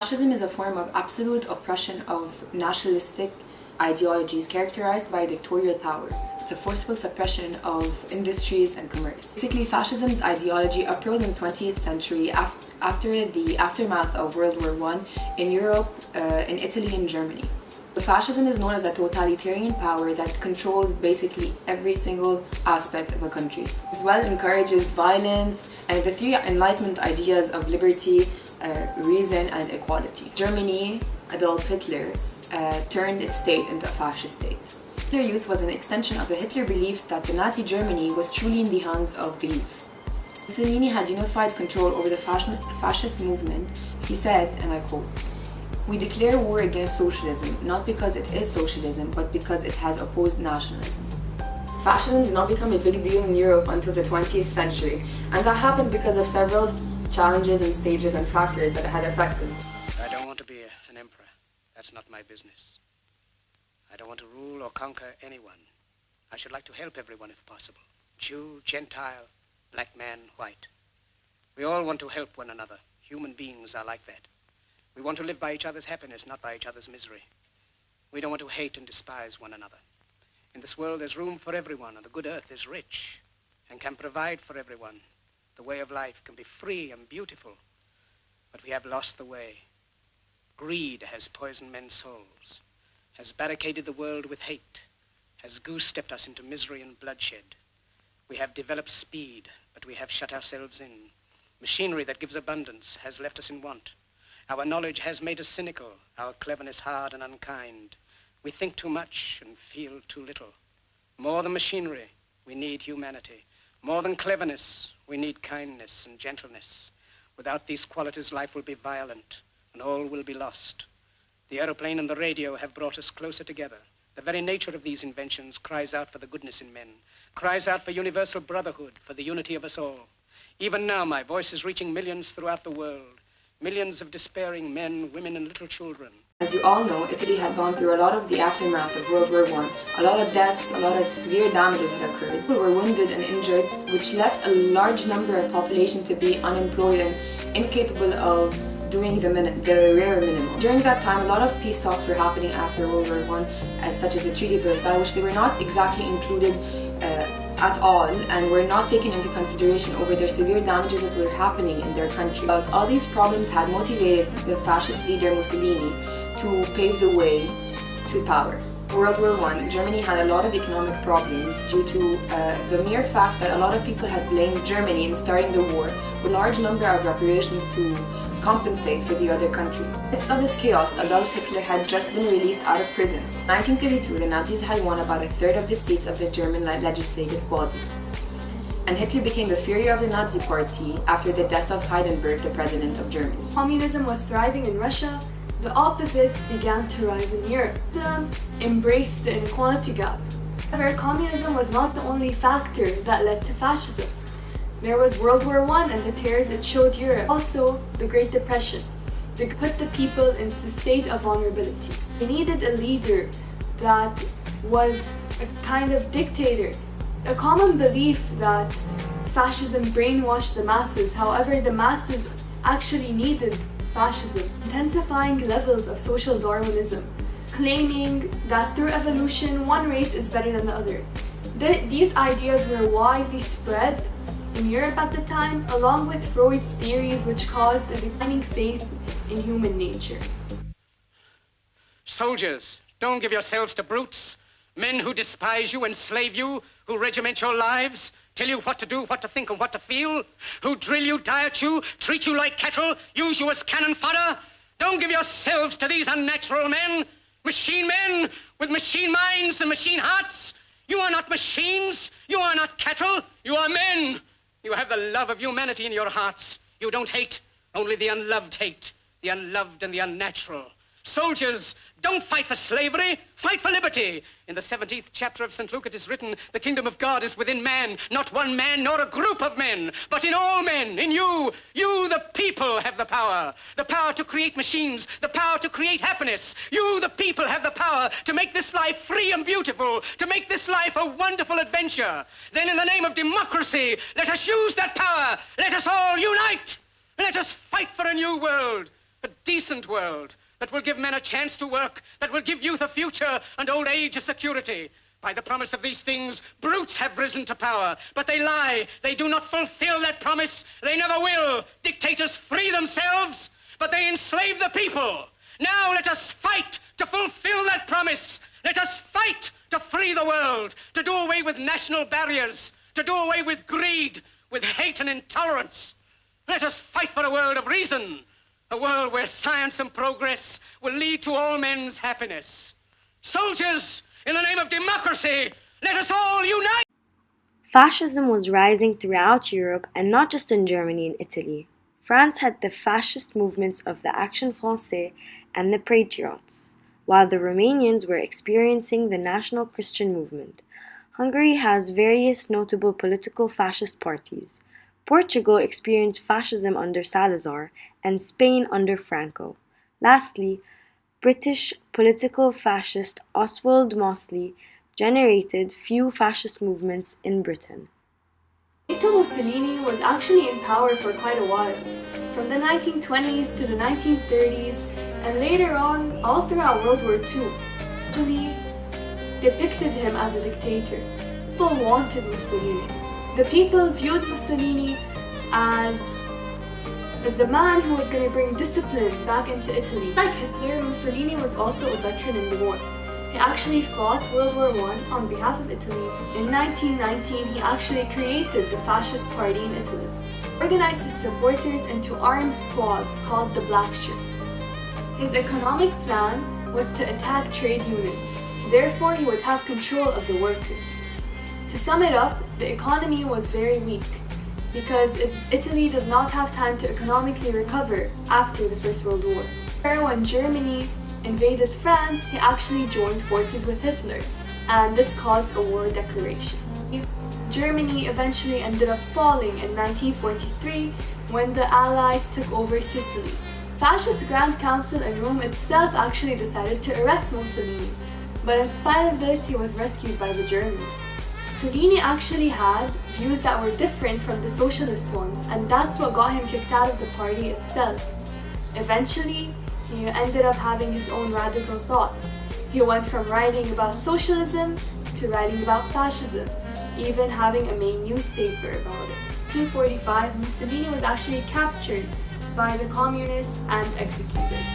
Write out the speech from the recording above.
Fascism is a form of absolute oppression of nationalistic ideologies characterized by dictatorial power. It's a forceful suppression of industries and commerce. Basically, fascism's ideology uprose in the 20th century after the aftermath of World War I in Europe, in Italy and Germany. Fascism is known as a totalitarian power that controls basically every single aspect of a country. As well encourages violence and the three Enlightenment ideas of liberty, reason and equality. Germany, Adolf Hitler, turned its state into a fascist state. Hitler Youth was an extension of the Hitler belief that the Nazi Germany was truly in the hands of the youth. Mussolini had unified control over the fascist movement. He said, and I quote, "We declare war against socialism, not because it is socialism, but because it has opposed nationalism." Fascism did not become a big deal in Europe until the 20th century, and that happened because of several challenges and stages and factors that it had affected. I don't want to be an emperor. That's not my business. I don't want to rule or conquer anyone. I should like to help everyone if possible. Jew, Gentile, black man, white. We all want to help one another. Human beings are like that. We want to live by each other's happiness, not by each other's misery. We don't want to hate and despise one another. In this world, there's room for everyone, and the good earth is rich and can provide for everyone. The way of life can be free and beautiful, but we have lost the way. Greed has poisoned men's souls, has barricaded the world with hate, has goose-stepped us into misery and bloodshed. We have developed speed, but we have shut ourselves in. Machinery that gives abundance has left us in want. Our knowledge has made us cynical, our cleverness hard and unkind. We think too much and feel too little. More than machinery, we need humanity. More than cleverness, we need kindness and gentleness. Without these qualities, life will be violent and all will be lost. The aeroplane and the radio have brought us closer together. The very nature of these inventions cries out for the goodness in men, cries out for universal brotherhood, for the unity of us all. Even now, my voice is reaching millions throughout the world. Millions of despairing men, women, and little children. As you all know, Italy had gone through a lot of the aftermath of World War I. A lot of deaths, a lot of severe damages had occurred. People were wounded and injured, which left a large number of population to be unemployed and incapable of doing the rare minimum. During that time, a lot of peace talks were happening after World War I, such as the Treaty of Versailles, which they were not exactly included at all and were not taken into consideration over their severe damages that were happening in their country. But all these problems had motivated the fascist leader Mussolini to pave the way to power. World War I, Germany had a lot of economic problems due to the mere fact that a lot of people had blamed Germany in starting the war, with a large number of reparations to compensate for the other countries. In the midst of this chaos, Adolf Hitler had just been released out of prison. In 1932, the Nazis had won about a third of the seats of the German legislative body. And Hitler became the Führer of the Nazi Party after the death of Hindenburg, the president of Germany. Communism was thriving in Russia. The opposite began to rise in Europe. Fascism embraced the inequality gap. However, communism was not the only factor that led to fascism. There was World War I and the tears it showed Europe. Also, the Great Depression. They put the people into a state of vulnerability. They needed a leader that was a kind of dictator. A common belief that fascism brainwashed the masses. However, the masses actually needed fascism. Intensifying levels of social Darwinism, claiming that through evolution, one race is better than the other. These ideas were widely spread in Europe at the time, along with Freud's theories, which caused a declining faith in human nature. Soldiers, don't give yourselves to brutes. Men who despise you, enslave you, who regiment your lives, tell you what to do, what to think, and what to feel, who drill you, diet you, treat you like cattle, use you as cannon fodder. Don't give yourselves to these unnatural men with machine minds and machine hearts. You are not machines. You are not cattle. You are men. You have the love of humanity in your hearts. You don't hate. Only the unloved hate. The unloved and the unnatural. Soldiers, don't fight for slavery. Fight for liberty. In the 17th chapter of St. Luke it is written, the kingdom of God is within man. Not one man nor a group of men, but in all men, in you. You, the people, have the power. The power to create machines. The power to create happiness. You, the people, have the power to make this life free and beautiful. To make this life a wonderful adventure. Then in the name of democracy, let us use that power. Let us all unite. Let us fight for a new world. A decent world that will give men a chance to work, that will give youth a future and old age a security. By the promise of these things, brutes have risen to power, but they lie. They do not fulfill that promise. They never will. Dictators free themselves, but they enslave the people. Now let us fight to fulfill that promise. Let us fight to free the world, to do away with national barriers, to do away with greed, with hate and intolerance. Let us fight for a world of reason, a world where science and progress will lead to all men's happiness. Soldiers, in the name of democracy, let us all unite! Fascism was rising throughout Europe and not just in Germany and Italy. France had the fascist movements of the Action Français and the Patriots, while the Romanians were experiencing the National Christian movement. Hungary has various notable political fascist parties. Portugal experienced fascism under Salazar and Spain under Franco. Lastly, British political fascist Oswald Mosley generated few fascist movements in Britain. Benito Mussolini was actually in power for quite a while, from the 1920s to the 1930s, and later on, all throughout World War II. Actually depicted him as a dictator. People wanted Mussolini. The people viewed Mussolini as the man who was going to bring discipline back into Italy. Like Hitler, Mussolini was also a veteran in the war. He actually fought World War I on behalf of Italy. In 1919, he actually created the Fascist Party in Italy. He organized his supporters into armed squads called the Black Shirts. His economic plan was to attack trade unions. Therefore, he would have control of the workers. To sum it up, the economy was very weak because Italy did not have time to economically recover after the First World War. When Germany invaded France, he actually joined forces with Hitler, and this caused a war declaration. Germany eventually ended up falling in 1943 when the Allies took over Sicily. Fascist Grand Council in Rome itself actually decided to arrest Mussolini, but in spite of this, he was rescued by the Germans. Mussolini actually had views that were different from the socialist ones, and that's what got him kicked out of the party itself. Eventually, he ended up having his own radical thoughts. He went from writing about socialism to writing about fascism, even having a main newspaper about it. In 1945, Mussolini was actually captured by the communists and executed.